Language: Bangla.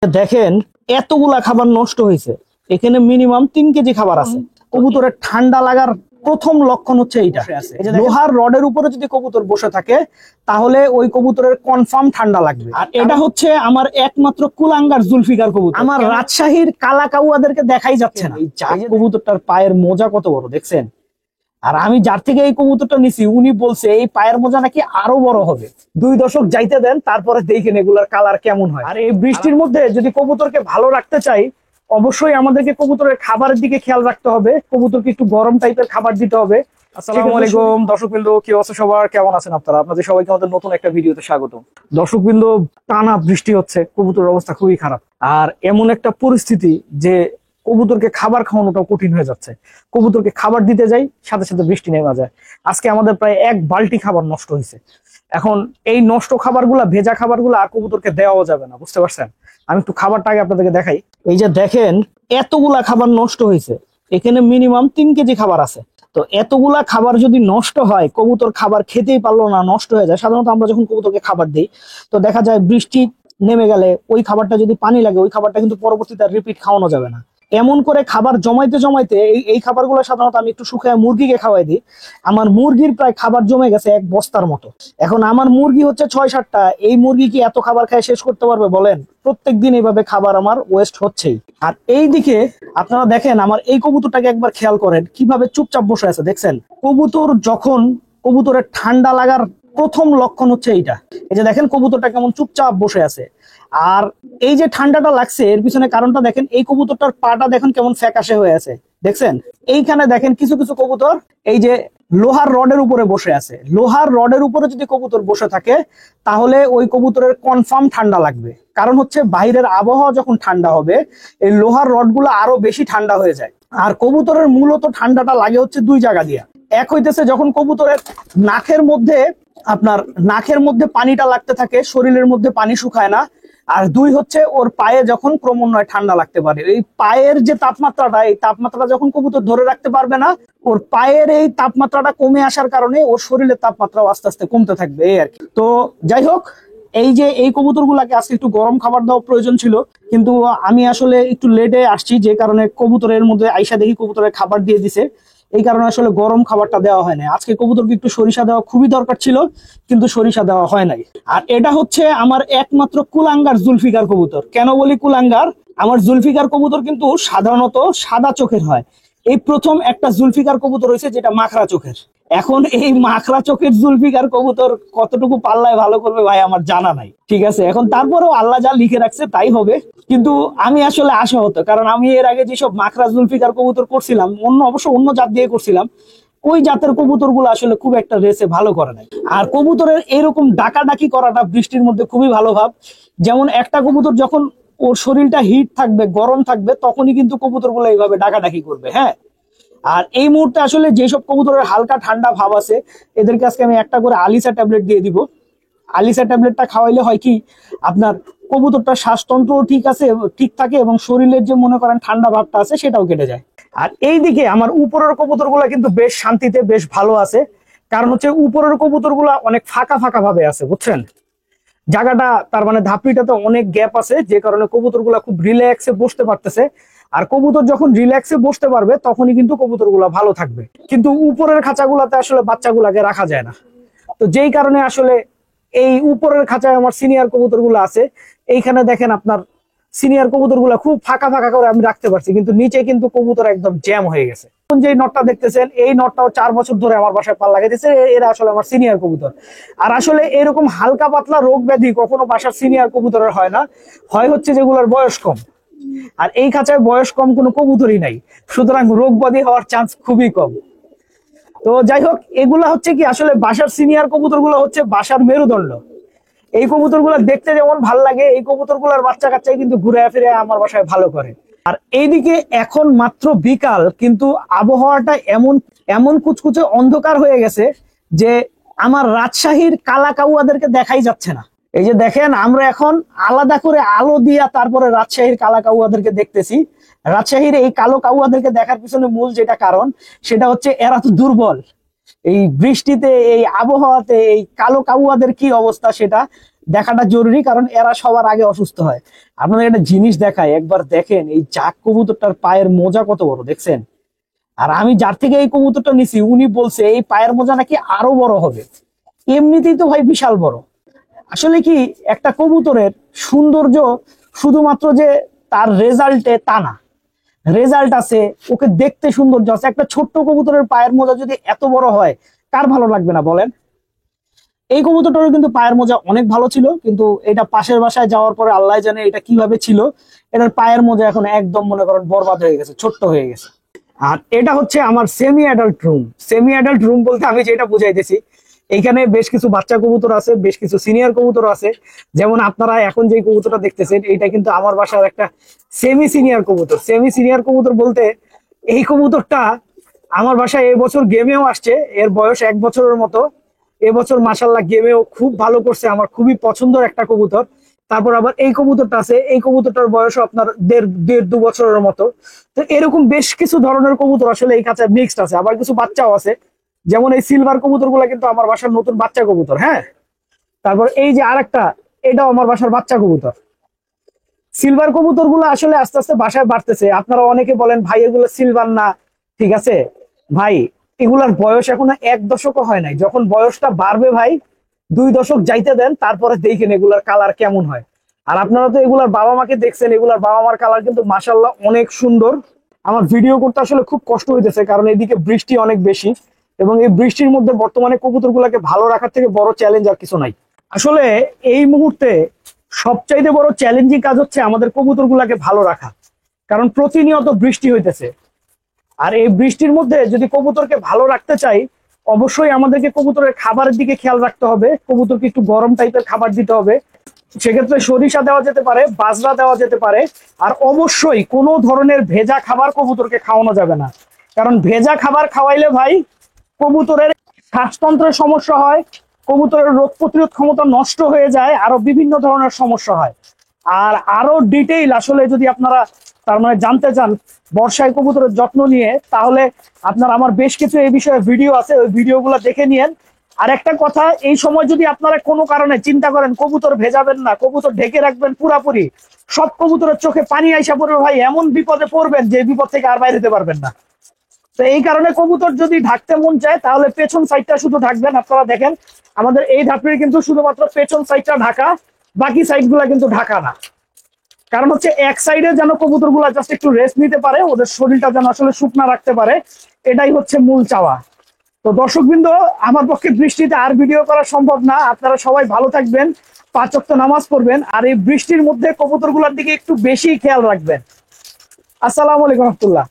দেখেন এতগুলা খাবার নষ্ট হয়েছে। এখানে মিনিমাম 3 কেজি খাবার আছে। কবুতরের ঠান্ডা লাগার প্রথম লক্ষণ হচ্ছে এইটা। লোহার রডের উপরে যদি কবুতর বসে থাকে তাহলে ওই কবুতরের কনফার্ম ঠান্ডা লাগবে। আর এটা হচ্ছে আমার একমাত্র কুলাঙ্গার জুলফিকার কবুতর। আমার রাজশাহীর কালা কাউয়াদেরকে দেখাই যাচ্ছে না। এই কবুতরটার পায়ের মোজা কত বড় দেখছেন। আর আমি যার থেকে এই কবুতরটা নিছি উনি বলছে এই পায়ের মোজা নাকি আরো বড় হবে। 2 দশক যাইতে দেন, তারপরে দেখেন এগুলার কালার কেমন হয়। আর এই বৃষ্টির মধ্যে যদি কবুতরকে ভালো রাখতে চাই, অবশ্যই আমাদেরকে কবুতরের খাবারের দিকে খেয়াল রাখতে হবে। কবুতরকে একটু গরম টাইপের খাবার দিতে হবে। আসসালামু আলাইকুম দর্শকবৃন্দ, কি অবস্থা সবার, কেমন আছেন আপনারা? আপনাদের সবাইকে আমাদের নতুন একটা ভিডিওতে স্বাগত। দর্শকবৃন্দ, টানা বৃষ্টি হচ্ছে, কবুতরের অবস্থা খুবই খারাপ। আর এমন একটা পরিস্থিতি যে কবুতরকে খাবার খাওয়ানোটাও কঠিন হয়ে যাচ্ছে। কবুতরকে খাবার দিতে যাই, সাথে সাথে বৃষ্টি নেমে যায়। আজকে আমাদের প্রায় 1 বালতি খাবার নষ্ট হয়েছে। এখন এই নষ্ট খাবারগুলা, ভেজা খাবারগুলা আর কবুতরকে দেওয়াও যাবে না, বুঝতে পারছেন? আমি একটু খাবারটা আগে আপনাদেরকে দেখাই। এই যে দেখেন এতগুলা খাবার নষ্ট হয়েছে। এখানে মিনিমাম 3 কেজি খাবার আছে। তো এতগুলা খাবার যদি নষ্ট হয়, কবুতর খাবার খেতেই পারলো না, নষ্ট হয়ে যায়। সাধারণত আমরা যখন কবুতরকে খাবার দিই তো দেখা যায় বৃষ্টি নেমে গেলে ওই খাবারটা যদি পানি লাগে, ওই খাবারটা কিন্তু পরবর্তীতে রিপিট খাওয়ানো যাবে না। এমন করে খাবার জমাইতে জমাইতে এই খাবারগুলো সাধারণত আমি একটু শুকায় মুরগিকে খাওয়াই দিই। আমার মুরগির প্রায় খাবার জমে গেছে 1 বস্তার মতো। এখন আমার মুরগি হচ্ছে 6-7টা। এই মুরগি কি এত খাবার খায় শেষ করতে পারবে বলেন? প্রত্যেকদিন এইভাবে খাবার আমার ওয়েস্ট হচ্ছেই। আর এই দিকে আপনারা দেখেন আমার এই কবুতরটাকে একবার খেয়াল করেন কিভাবে চুপচাপ বসে আছে, দেখছেন? কবুতরের ঠান্ডা লাগার প্রথম লক্ষণ হচ্ছে এইটা। এই যে দেখেন কবুতরটা কেমন চুপচাপ বসে আছে। আর এই যে ঠান্ডাটা লাগছে এর পিছনে কারণটা দেখেন, এই কবুতরটার পাটা দেখেন কেমন ফ্যাকাশে হয়ে আছে, দেখছেন? এইখানে দেখেন কিছু কিছু কবুতর এই যে লোহার রডের উপরে বসে আছে। লোহার রডের উপরে যদি কবুতর বসে থাকে তাহলে ওই কবুতরের কনফার্ম ঠান্ডা লাগবে। কারণ হচ্ছে বাইরের আবহাওয়া যখন ঠান্ডা হবে এই লোহার রডগুলো আরো বেশি ঠান্ডা হয়ে যায়। আর কবুতরের মূলত ঠান্ডাটা লাগে হচ্ছে 2 জায়গা দিয়ে। এক হইতেছে যখন কবুতরের নাকের মধ্যে পানিটা লাগতে থাকে, শরীরের মধ্যে পানি শুকায় না। আর 2 হচ্ছে ওর পায়ে যখন ক্রমান্বয়ে ঠান্ডা লাগতে পারে। এই পায়ের যে তাপমাত্রাটা, এই তাপমাত্রা যখন কবুতর ধরে রাখতে পারবে না, ওর পায়ের এই তাপমাত্রাটা কমে আসার কারণে ওর শরীরের তাপমাত্রাও আস্তে আস্তে কমতে থাকবে, এই আর কি। তো যাই হোক, এই কবুতরগুলাকে আজকে একটু গরম খাবার দেওয়া প্রয়োজন ছিল, কিন্তু আমি আসলে একটু লেটে আসছি, যে কারণে কবুতরের মধ্যে আইসা দেখি কবুতরের খাবার দিয়ে দিছে। এই কারণে আসলে গরম খাবারটা দেওয়া হয় না। আজকে কবুতরকে একটু সরিষা দেওয়া খুবই দরকার ছিল, কিন্তু সরিষা দেওয়া হয় নাই। আর এটা হচ্ছে আমার একমাত্র কুলাঙ্গার জুলফিকার কবুতর। কেন বলি কুলাঙ্গার? আমার জুলফিকার কবুতর কিন্তু সাধারণত সাদা চোখের হয়। এই প্রথম একটা জুলফিকার কবুতর হয়েছে যেটা মাখরা চোখের। এখন এই মাখরা চোখের জুলফিকার কবুতর কতটুকু পাল্লায় ভালো করবে ভাই আমার জানা নাই, ঠিক আছে? এখন তারপরেও আল্লাহ যা লিখে রাখছে তাই হবে। কিন্তু আমি আসলে আশাহত, কারণ আমি এর আগে যেসব মাখরা জুলফিকার কবুতর করছিলাম, অবশ্য অন্য জাত দিয়ে করছিলাম, ওই জাতের কবুতর গুলো আসলে খুব একটা রেসে ভালো করে নাই। আর কবুতরের এরকম ডাকাডাকি করাটা বৃষ্টির মধ্যে খুবই ভালো ভাব। যেমন একটা কবুতর যখন ওর শরীরটা হিট থাকবে, গরম থাকবে, তখনই কিন্তু কবুতর গুলো এইভাবে ডাকাডাকি করবে, হ্যাঁ। আর এই মুহূর্তে আসলে যেসব কবুতরের হালকা ঠান্ডা ভাব আছে এদেরকে আজকে আমি একটা করে আলিসা ট্যাবলেট দিয়ে দিব। আলিসা ট্যাবলেটটা খাওয়াইলে হয় কি, আপনার কবুতরটার শ্বাসতন্ত্র ঠিক থাকে এবং শরীরের যে মনে করেন ঠান্ডা ভাবটা আছে সেটাও কেটে যায়। আর এইদিকে আমার উপরের কবুতরগুলা কিন্তু বেশ শান্তিতে, বেশ ভালো আছে। কারণ হচ্ছে উপরের কবুতরগুলা অনেক ফাঁকা ফাঁকা ভাবে আছে, বুঝছেন? জায়গাটা তার মানে ধাপড়িটাতে অনেক গ্যাপ আছে, যে কারণে কবুতরগুলা খুব রিল্যাক্সে বসতে পারতেছে। আর কবুতর যখন রিল্যাক্সে বসতে পারবে তখনই কিন্তু কবুতরগুলা ভালো থাকবে। কিন্তু উপরের খাঁচাগুলাতে আসলে বাচ্চাগুলাকে রাখা যায় না। তো যেই কারণে আসলে এই উপরের খাঁচায় আমার সিনিয়র কবুতরগুলো আছে। এইখানে দেখেন আপনার সিনিয়র কবুতরগুলা খুব ফাঁকা ফাঁকা করে আমি রাখতে পারছি, কিন্তু নিচে কিন্তু কবুতর একদম জ্যাম হয়ে গেছে। যে নটটা দেখতেছেন, এই নটটাও 4 বছর ধরে আমার বাসায় পাল্লা গেছে। এরা আসলে আমার সিনিয়র কবুতর। আর আসলে এরকম হালকা পাতলা রোগ ব্যাধি কখনো বাসার সিনিয়র কবুতরের হয় না, হয় হচ্ছে যেগুলোর বয়স কম। আর এই খাঁচায় বয়স কম কোনো কবুতরই নাই, সুতরাং রোগ ব্যাধি হওয়ার চান্স খুবই কম। তো যাই হোক, এগুলা হচ্ছে কি আসলে বাসার সিনিয়র কবুতরগুলো হচ্ছে বাসার মেরুদণ্ড। এই কবুতরগুলো দেখতে যেমন ভাল লাগে, এই কবুতরগুলোর বাচ্চা কাচ্চাই কিন্তু ঘুরে ফিরে আমার বাসায় ভালো করে। আর এইদিকে এখন মাত্র বিকাল, কিন্তু আবহাওয়াটা এমন কুচকুচে অন্ধকার হয়ে গেছে যে আমার রাজশাহীর কালা কাউয়াদেরকে দেখাই যাচ্ছে না। এই যে দেখেন আমরা এখন আলাদা করে আলো দিয়া তারপরে রাজশাহীর কালা কাউয়াদেরকে দেখতেছি। রাজশাহীর এই কালো কাউয়াদেরকে দেখার পিছনে মূল যেটা কারণ সেটা হচ্ছে এরা তো দুর্বল। এই বৃষ্টিতে, এই আবহাওয়াতে এই কালো কাউয়াদের কি অবস্থা সেটা দেখাটা জরুরি, কারণ এরা সবার আগে অসুস্থ হয়। আপনাদের একটা জিনিস দেখায়, একবার দেখেন এই জাক কবুতরটার পায়ের মোজা কত বড় দেখছেন। আর আমি যার থেকে এই কবুতরটা নিছি উনি বলছে এই পায়ের মোজা নাকি আরো বড় হবে। এমনিতেই তো ভাই বিশাল বড়। আসলে কি, একটা কবুতরের সৌন্দর্য শুধুমাত্র যে তার রেজাল্টে তা না, রেজাল্ট আছে, ওকে দেখতে সৌন্দর্য আছে। একটা ছোট্ট কবুতরের পায়ের মোজা যদি এত বড় হয়, কার ভালো লাগবে না বলেন। এই কবুতরটারও কিন্তু পায়ের মোজা অনেক ভালো ছিল, কিন্তু এটা পাশের বাসায় যাওয়ার পরে আল্লাহ জানে এটা কিভাবে ছিল। এটার পায়ের মোজা এখন একদম মনে করেন বরবাদ হয়ে গেছে, ছোট্ট হয়ে গেছে। আর এটা হচ্ছে আমার semi adult room. Semi adult room বলতে আমি যেটা বুঝাইতেছি, এইখানে বেশ কিছু বাচ্চা কবুতর আছে, বেশ কিছু সিনিয়র কবুতর আছে। যেমন আপনারা এখন যে কবুতরটা দেখতেছেন, এটা কিন্তু আমার বাসার একটা সেমি সিনিয়র কবুতর। সেমি সিনিয়র কবুতর বলতে এই কবুতরটা আমার বাসায় এবছর গেমেও আসছে, এর বয়স 1 বছরের মতো। এবছর মাশাল্লাহ গেমেও খুব ভালো করছে, আমার খুবই পছন্দের একটা কবুতর। তারপর আবার এই কবুতরটা আছে, এই কবুতরটার বয়স আপনার দেড় 2 বছরের মতো। তো এরকম বেশ কিছু ধরনের কবুতর আসলে এই কাছে মিক্সড আছে, আবার কিছু বাচ্চাও আছে। যেমন এই সিলভার কবুতর গুলা কিন্তু আমার বাসার নতুন বাচ্চা কবুতর, হ্যাঁ। তারপর এই যে আরেকটা, এটাও আমার বাসার বাচ্চা কবুতর। সিলভার কবুতর গুলো আসলে আস্তে আস্তে বাসায় বাড়তেছে। আপনারা অনেকে বলেন ভাই এগুলো সিলভার না, ঠিক আছে ভাই, এগুলার বয়স এখনো 1 দশকও হয় নাই। যখন বয়সটা বাড়বে ভাই, 2 দশক যাইতে দেন, তারপরে দেখেন এগুলার কালার কেমন হয়। আর আপনারা তো এগুলার বাবা মাকে দেখছেন, এগুলার বাবা মার কালার কিন্তু মাশাল্লাহ অনেক সুন্দর। আমার ভিডিও করতে আসলে খুব কষ্ট হইতেছে, কারণ এদিকে বৃষ্টি অনেক বেশি, এবং এই বৃষ্টির মধ্যে বর্তমানে কবুতর গুলাকে ভালো রাখার থেকে বড় চ্যালেঞ্জ আর কিছু নাই। আসলে এই মুহূর্তে সবচাইতে বড় চ্যালেঞ্জিং কাজ হচ্ছে আমাদের কবুতর গুলাকে ভালো রাখা, কারণ প্রতিনিয়ত বৃষ্টি হইতেছে। আর এই বৃষ্টির মধ্যে যদি কবুতরকে ভালো রাখতে চাই, অবশ্যই আমাদেরকে কবুতরের খাবারের দিকে খেয়াল রাখতে হবে। কবুতরকে একটু গরম টাইপের খাবার দিতে হবে। সেক্ষেত্রে সরিষা দেওয়া যেতে পারে, বাজরা দেওয়া যেতে পারে। আর অবশ্যই কোনো ধরনের ভেজা খাবার কবুতরকে খাওয়ানো যাবে না, কারণ ভেজা খাবার খাওয়াইলে ভাই কবুতরের শ্বাসতন্ত্রের সমস্যা হয়, কবুতরের রোগ প্রতিরোধ ক্ষমতা নষ্ট হয়ে যায়, আরো বিভিন্ন ধরনের সমস্যা হয়। আর আরো ডিটেইল আসলে যদি আপনারা তার মানে জানতে চান বর্ষায় কবুতরের যত্ন নিয়ে, তাহলে আপনার আমার বেশ কিছু এই বিষয়ে ভিডিও আছে, ওই ভিডিওগুলো দেখে নিয়েন। আর একটা কথা, এই সময় যদি আপনারা কোনো কারণে চিন্তা করেন কবুতর ভেজাবেন না, কবুতর ঢেকে রাখবেন পুরাপুরি, সব কবুতরের চোখে পানি আইসা পড়বে ভাই, এমন বিপদে পড়বেন যে বিপদ থেকে আর বাইরে যেতে পারবেন না। তো এই কারণে কবুতর যদি ঢাকতে মন চায়, তাহলে পেছন সাইডটা শুধু ঢাকবেন। আপনারা দেখেন আমাদের এই ধাপড়ির কিন্তু শুধুমাত্র পেছন সাইডটা ঢাকা, বাকি সাইড গুলা কিন্তু ঢাকা না। কারণ হচ্ছে এক সাইডে যেন কবুতর গুলা জাস্ট একটু রেস্ট নিতে পারে, ওদের শরীরটা যেন আসলে শুকনা রাখতে পারে, এটাই হচ্ছে মূল চাওয়া। তো দর্শকবৃন্দ, আমার পক্ষে বৃষ্টিতে আর ভিডিও করা সম্ভব না। আপনারা সবাই ভালো থাকবেন, 5 ওয়াক্ত নামাজ পড়বেন, আর এই বৃষ্টির মধ্যে কবুতর গুলার দিকে একটু বেশি খেয়াল রাখবেন। আসসালামু আলাইকুম রহমতুল্লাহ।